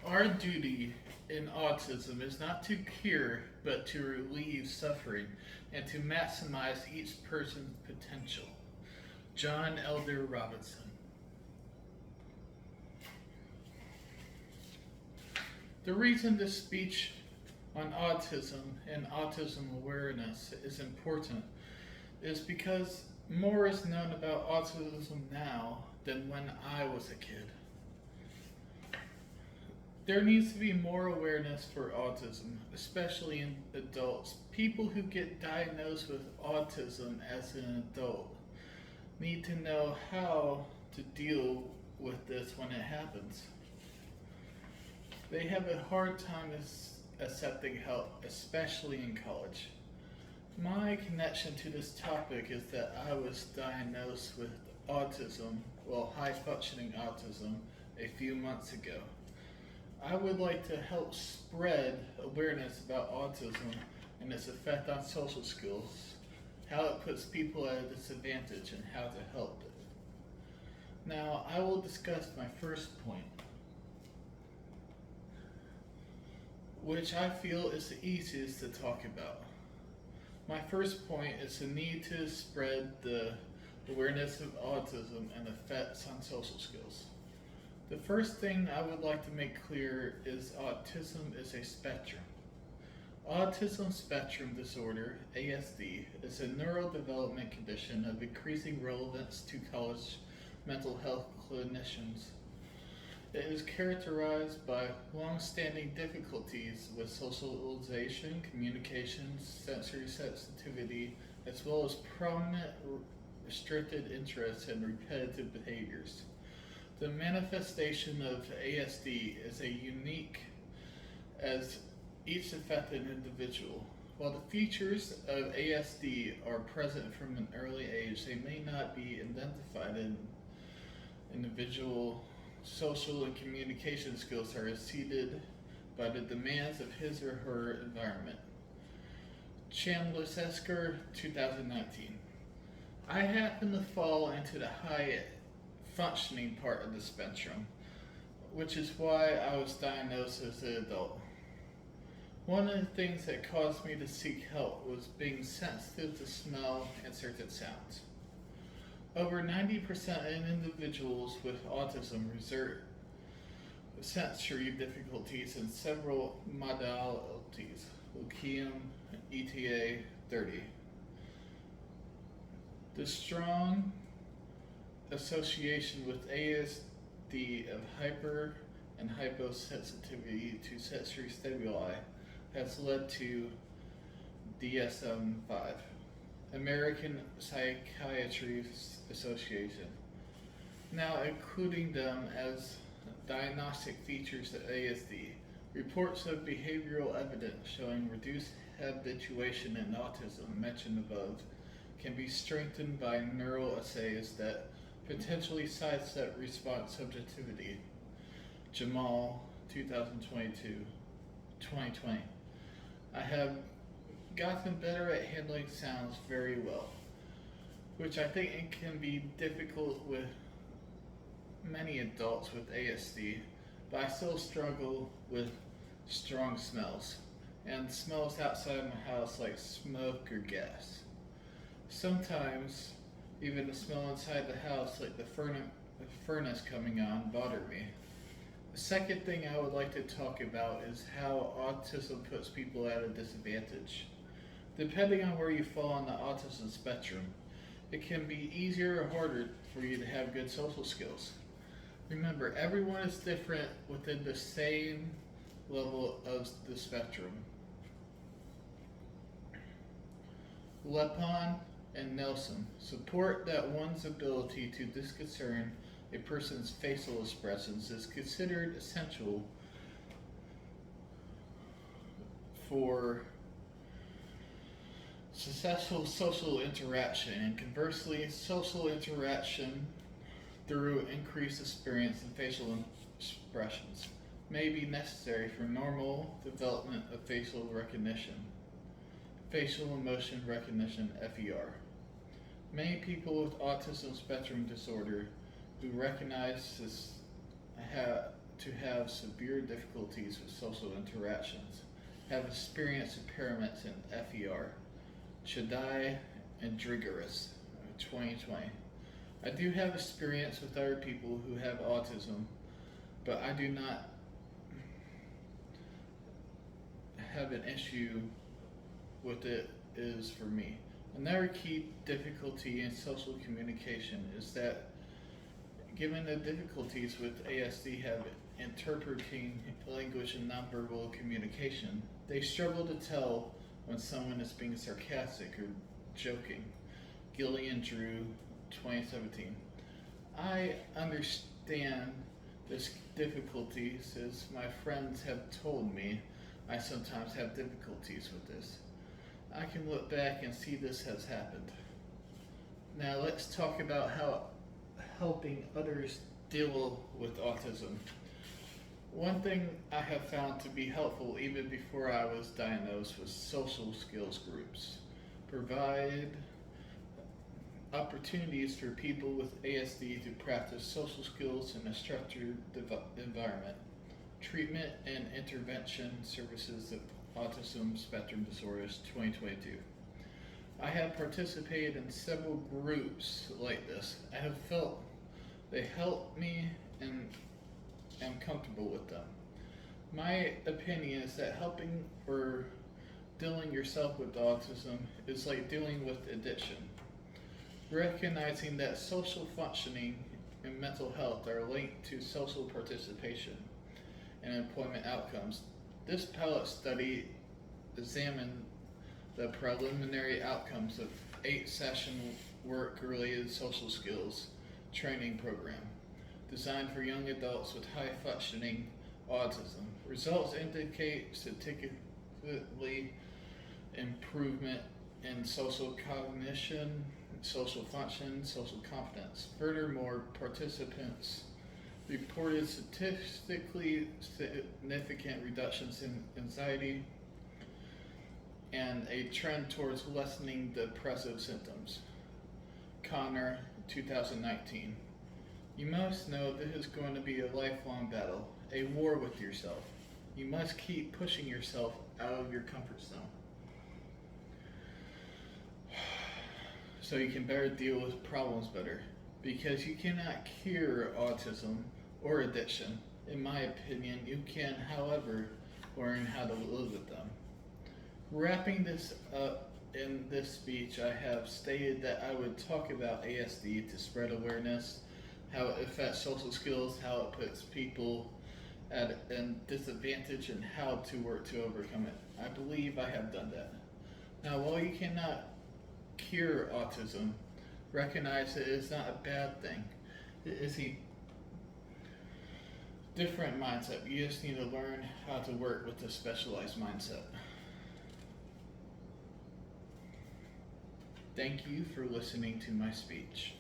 Our duty in autism is not to cure, but to relieve suffering and to maximize each person's potential. John Elder Robinson. The reason this speech on autism and autism awareness is important is because more is known about autism now than when I was a kid. There needs to be more awareness for autism, especially in adults. People who get diagnosed with autism as an adult need to know how to deal with this when it happens. They have a hard time accepting help, especially in college. My connection to this topic is that I was diagnosed with autism, well, high functioning autism, a few months ago. I would like to help spread awareness about autism and its effect on social skills, how it puts people at a disadvantage, and how to help it. Now, I will discuss my first point, which I feel is the easiest to talk about. My first point is the need to spread the awareness of autism and effects on social skills. The first thing I would like to make clear is autism is a spectrum. Autism spectrum disorder, ASD, is a neurodevelopment condition of increasing relevance to college mental health clinicians. It is characterized by long-standing difficulties with socialization, communication, sensory sensitivity, as well as prominent restricted interests and repetitive behaviors. The manifestation of ASD is a unique as each affected individual. While the features of ASD are present from an early age, they may not be identified in individual social and communication skills are exceeded by the demands of his or her environment. Chandler-Sesker, 2019. I happen to fall into the high functioning part of the spectrum, which is why I was diagnosed as an adult. One of the things that caused me to seek help was being sensitive to smell and certain sounds. Over 90% of individuals with autism resort sensory difficulties in several modalities, Leucium, ETA 30. The strong association with ASD of hyper and hyposensitivity to sensory stimuli has led to DSM-5, American Psychiatry Association, now including them as diagnostic features of ASD. Reports of behavioral evidence showing reduced habituation in autism mentioned above can be strengthened by neural assays that potentially sidestep response subjectivity. Jamal, 2020. I have gotten better at handling sounds very well, which I think it can be difficult with many adults with ASD, but I still struggle with strong smells and smells outside my house like smoke or gas. Sometimes even the smell inside the house, like the furnace coming on, bother me. The second thing I would like to talk about is how autism puts people at a disadvantage. Depending on where you fall on the autism spectrum, it can be easier or harder for you to have good social skills. Remember, everyone is different within the same level of the spectrum. Lepon and Nelson support that one's ability to discern a person's facial expressions is considered essential for successful social interaction, and conversely, social interaction through increased experience in facial expressions may be necessary for normal development of facial recognition, facial emotion recognition, FER. Many people with autism spectrum disorder who recognize this to have severe difficulties with social interactions. Have experienced impairments in FER. Chadai and Drigaris, 2020. I do have experience with other people who have autism, but I do not have an issue with it is for me. Another key difficulty in social communication is that given the difficulties with ASD have interpreting language and nonverbal communication, they struggle to tell when someone is being sarcastic or joking. Gillian Drew, 2017. I understand this difficulties as my friends have told me I sometimes have difficulties with this. I can look back and see this has happened. Now let's talk about how helping others deal with autism. One thing I have found to be helpful even before I was diagnosed was social skills groups. Provide opportunities for people with ASD to practice social skills in a structured environment. Treatment and intervention services of autism spectrum disorders, 2022. I have participated in several groups like this. I have felt they help me and am comfortable with them. My opinion is that helping or dealing yourself with autism is like dealing with addiction. Recognizing that social functioning and mental health are linked to social participation and employment outcomes. This pilot study examined the preliminary outcomes of 8-session work-related social skills training program designed for young adults with high-functioning autism. Results indicate statistically improvement in social cognition, social function, social competence. Furthermore, participants reported statistically significant reductions in anxiety and a trend towards lessening depressive symptoms. Connor, 2019. You must know this is going to be a lifelong battle, a war with yourself. You must keep pushing yourself out of your comfort zone so you can better deal with problems better, because you cannot cure autism or addiction. In my opinion, you can, however, learn how to live with them. Wrapping this up, in this speech, I have stated that I would talk about ASD to spread awareness, how it affects social skills, how it puts people at a disadvantage, and how to work to overcome it. I believe I have done that. Now, while you cannot cure autism, recognize that it is not a bad thing. It is a different mindset. You just need to learn how to work with a specialized mindset. Thank you for listening to my speech.